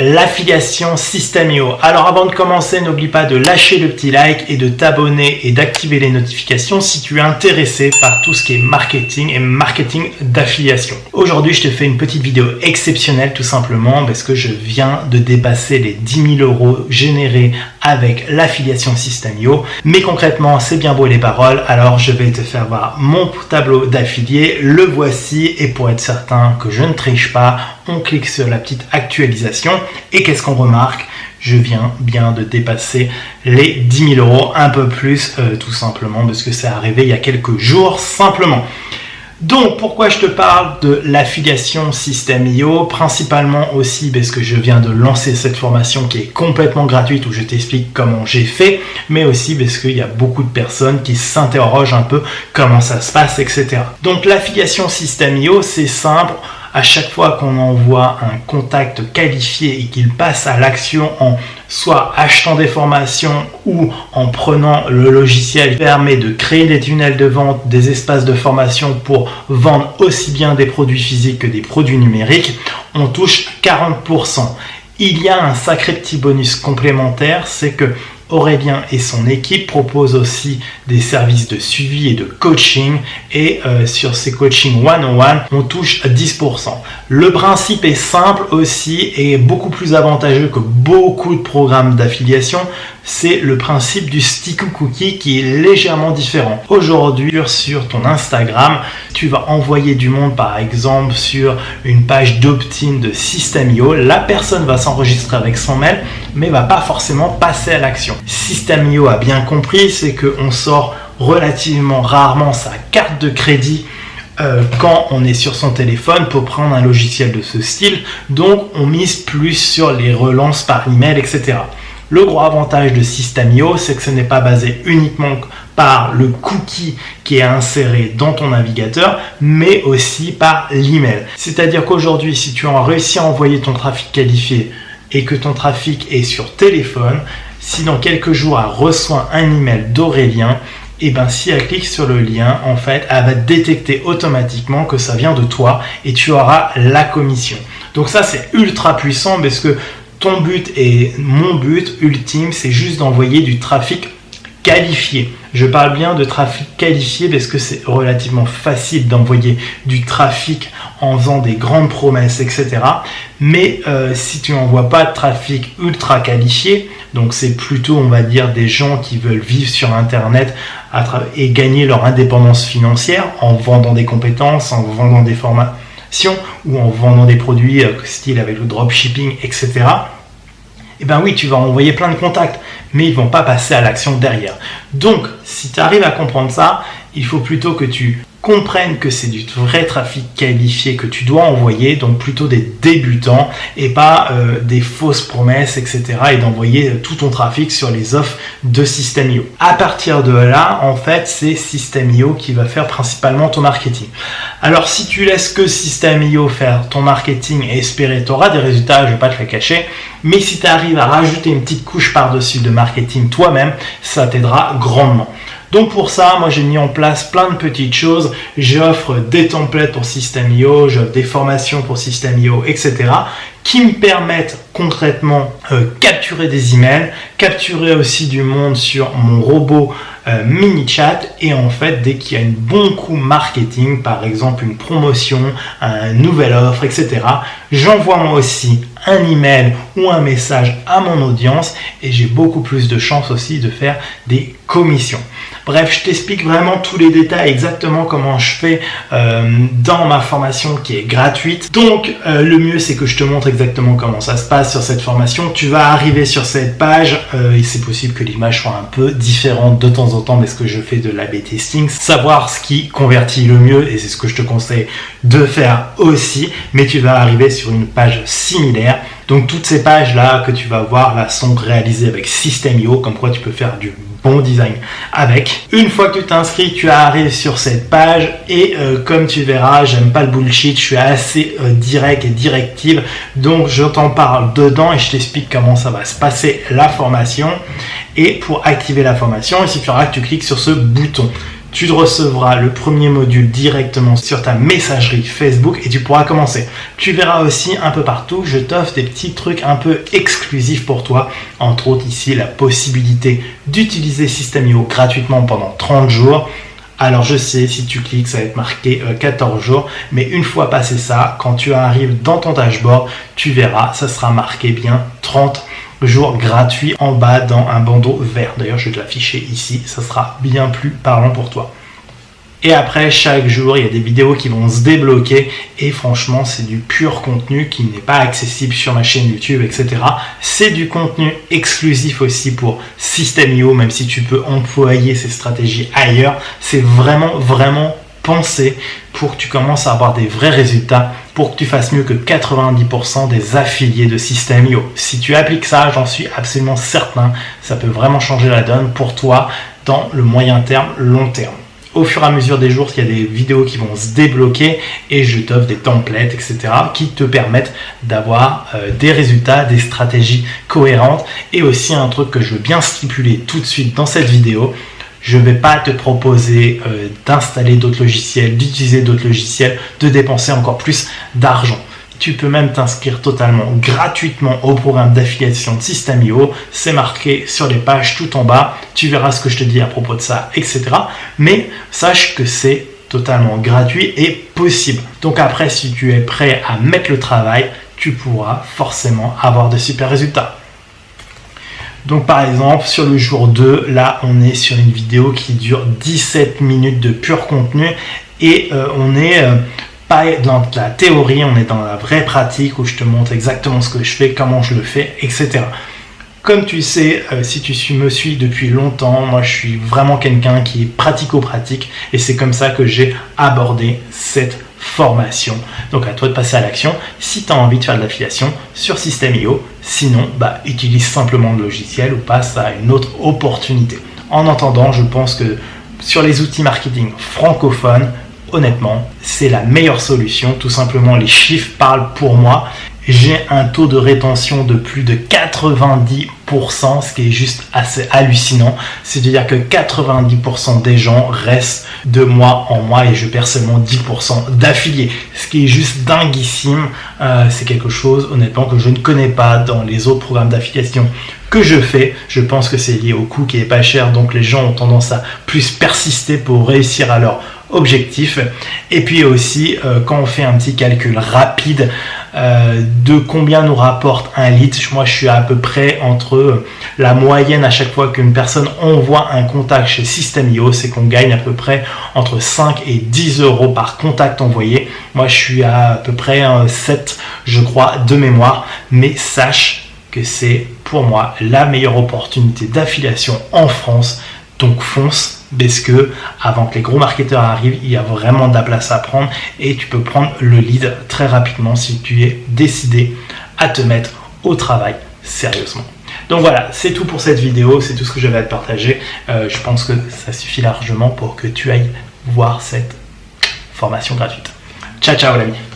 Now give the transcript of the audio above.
l'affiliation System.io. Alors avant de commencer, n'oublie pas de lâcher le petit like et de t'abonner et d'activer les notifications si tu es intéressé par tout ce qui est marketing et marketing d'affiliation. Aujourd'hui, je te fais une petite vidéo exceptionnelle tout simplement parce que je viens de dépasser les 10 000 € générés avec l'affiliation System.io. Mais concrètement, c'est bien beau les paroles, alors je vais te faire voir mon tableau d'affiliés. Le voici et pour être certain que je ne triche pas, on clique sur la petite actualisation et qu'est-ce qu'on remarque? Je viens bien de dépasser les 10 000 €, un peu plus tout simplement parce que c'est arrivé il y a quelques jours simplement. Donc pourquoi je te parle de l'affiliation System.io? Principalement aussi parce que je viens de lancer cette formation qui est complètement gratuite où je t'explique comment j'ai fait, mais aussi parce qu'il y a beaucoup de personnes qui s'interrogent un peu comment ça se passe, etc. Donc l'affiliation System.io, c'est simple. À chaque fois qu'on envoie un contact qualifié et qu'il passe à l'action en soit achetant des formations ou en prenant le logiciel qui permet de créer des tunnels de vente, des espaces de formation pour vendre aussi bien des produits physiques que des produits numériques, on touche 40%. Il y a un sacré petit bonus complémentaire, c'est que Aurélien et son équipe proposent aussi des services de suivi et de coaching et sur ces coachings one-on-one, on touche 10%. Le principe est simple aussi et beaucoup plus avantageux que beaucoup de programmes d'affiliation. C'est le principe du sticky cookie qui est légèrement différent. Aujourd'hui, sur ton Instagram, tu vas envoyer du monde par exemple sur une page d'opt-in de System.io. La personne va s'enregistrer avec son mail mais va pas forcément passer à l'action. System.io a bien compris, c'est qu'on sort relativement rarement sa carte de crédit quand on est sur son téléphone pour prendre un logiciel de ce style, donc on mise plus sur les relances par email, etc. Le gros avantage de System.io, c'est que ce n'est pas basé uniquement par le cookie qui est inséré dans ton navigateur, mais aussi par l'email. C'est-à-dire qu'aujourd'hui, si tu as réussi à envoyer ton trafic qualifié et que ton trafic est sur téléphone, si dans quelques jours elle reçoit un email d'Aurélien, et ben si elle clique sur le lien, en fait, elle va détecter automatiquement que ça vient de toi et tu auras la commission. Donc ça, c'est ultra puissant parce que ton but et mon but ultime, c'est juste d'envoyer du trafic qualifié. Je parle bien de trafic qualifié parce que c'est relativement facile d'envoyer du trafic en faisant des grandes promesses, etc. Mais si tu n'envoies pas de trafic ultra qualifié, donc c'est plutôt, on va dire, des gens qui veulent vivre sur Internet et gagner leur indépendance financière en vendant des compétences, en vendant des formations ou en vendant des produits style avec le dropshipping, etc. Eh bien oui, tu vas envoyer plein de contacts, mais ils ne vont pas passer à l'action derrière. Donc, si tu arrives à comprendre ça, il faut plutôt que tu comprennes que c'est du vrai trafic qualifié que tu dois envoyer, donc plutôt des débutants et pas des fausses promesses, etc. et d'envoyer tout ton trafic sur les offres de System.io. À partir de là, en fait, c'est System.io qui va faire principalement ton marketing. Alors, si tu laisses que System.io faire ton marketing et espérer, tu auras des résultats, je ne vais pas te les cacher, mais si tu arrives à rajouter une petite couche par-dessus de marketing toi-même, ça t'aidera grandement. Donc pour ça, moi j'ai mis en place plein de petites choses. J'offre des templates pour System.io, j'offre des formations pour System.io, etc. qui me permettent concrètement capturer des emails, capturer aussi du monde sur mon robot mini chat et en fait dès qu'il y a un bon coup marketing, par exemple une promotion, une nouvelle offre, etc. j'envoie moi aussi un email ou un message à mon audience et j'ai beaucoup plus de chances aussi de faire des commissions. Bref, je t'explique vraiment tous les détails, exactement comment je fais dans ma formation qui est gratuite. Donc, le mieux, c'est que je te montre exactement comment ça se passe sur cette formation. Tu vas arriver sur cette page et c'est possible que l'image soit un peu différente de temps en temps parce que je fais de l'A/B testing. Savoir ce qui convertit le mieux et c'est ce que je te conseille de faire aussi. Mais tu vas arriver sur une page similaire. Donc, toutes ces pages-là que tu vas voir là sont réalisées avec System.io, comme quoi tu peux faire du bon design avec. Une fois que tu t'inscris, tu arrives sur cette page et comme tu verras, j'aime pas le bullshit, je suis assez direct et directive, donc je t'en parle dedans et je t'explique comment ça va se passer la formation. Et pour activer la formation, il suffira que tu cliques sur ce bouton. tu recevras le premier module directement sur ta messagerie Facebook et tu pourras commencer. Tu verras aussi un peu partout, je t'offre des petits trucs un peu exclusifs pour toi. Entre autres ici, la possibilité d'utiliser System.io gratuitement pendant 30 jours. Alors je sais, si tu cliques, ça va être marqué 14 jours, mais une fois passé ça, quand tu arrives dans ton dashboard, tu verras, ça sera marqué bien 30 jours gratuits en bas dans un bandeau vert. D'ailleurs, je vais te l'afficher ici, ça sera bien plus parlant pour toi. Et après, chaque jour, il y a des vidéos qui vont se débloquer et franchement, c'est du pur contenu qui n'est pas accessible sur ma chaîne YouTube, etc. C'est du contenu exclusif aussi pour System.io, même si tu peux employer ces stratégies ailleurs. C'est vraiment pensé pour que tu commences à avoir des vrais résultats, pour que tu fasses mieux que 90% des affiliés de System.io. Si tu appliques ça, j'en suis absolument certain, ça peut vraiment changer la donne pour toi dans le moyen terme, long terme. Au fur et à mesure des jours, il y a des vidéos qui vont se débloquer et je t'offre des templates, etc. qui te permettent d'avoir des résultats, des stratégies cohérentes. Et aussi un truc que je veux bien stipuler tout de suite dans cette vidéo, je ne vais pas te proposer d'installer d'autres logiciels, d'utiliser d'autres logiciels, de dépenser encore plus d'argent. Tu peux même t'inscrire totalement gratuitement au programme d'affiliation de System.io. C'est marqué sur les pages tout en bas. Tu verras ce que je te dis à propos de ça, etc. Mais sache que c'est totalement gratuit et possible. Donc après, si tu es prêt à mettre le travail, tu pourras forcément avoir de super résultats. Donc par exemple, sur le jour 2, là, on est sur une vidéo qui dure 17 minutes de pur contenu et on est... pas dans la théorie, on est dans la vraie pratique où je te montre exactement ce que je fais, comment je le fais, etc. Comme tu sais, si tu me suis depuis longtemps, moi je suis vraiment quelqu'un qui est pratico-pratique et c'est comme ça que j'ai abordé cette formation. Donc à toi de passer à l'action si tu as envie de faire de l'affiliation sur System.io. Sinon, utilise simplement le logiciel ou passe à une autre opportunité. En attendant, je pense que sur les outils marketing francophones, honnêtement, c'est la meilleure solution. Tout simplement, les chiffres parlent pour moi. J'ai un taux de rétention de plus de 90%, ce qui est juste assez hallucinant. C'est-à-dire que 90% des gens restent de mois en mois et je perds seulement 10% d'affiliés. Ce qui est juste dinguissime. C'est quelque chose, honnêtement, que je ne connais pas dans les autres programmes d'affiliation que je fais. Je pense que c'est lié au coût qui est pas cher. Donc les gens ont tendance à plus persister pour réussir à leur objectif. Et puis aussi, quand on fait un petit calcul rapide de combien nous rapporte un lead, moi je suis à peu près entre la moyenne à chaque fois qu'une personne envoie un contact chez System.io, c'est qu'on gagne à peu près entre 5 et 10 euros par contact envoyé. Moi je suis à peu près 7 je crois de mémoire, mais sache que c'est pour moi la meilleure opportunité d'affiliation en France. Donc fonce, parce que avant que les gros marketeurs arrivent, il y a vraiment de la place à prendre et tu peux prendre le lead très rapidement si tu es décidé à te mettre au travail sérieusement. Donc voilà, c'est tout pour cette vidéo, c'est tout ce que j'avais à te partager. Je pense que ça suffit largement pour que tu ailles voir cette formation gratuite. Ciao, ciao l'ami.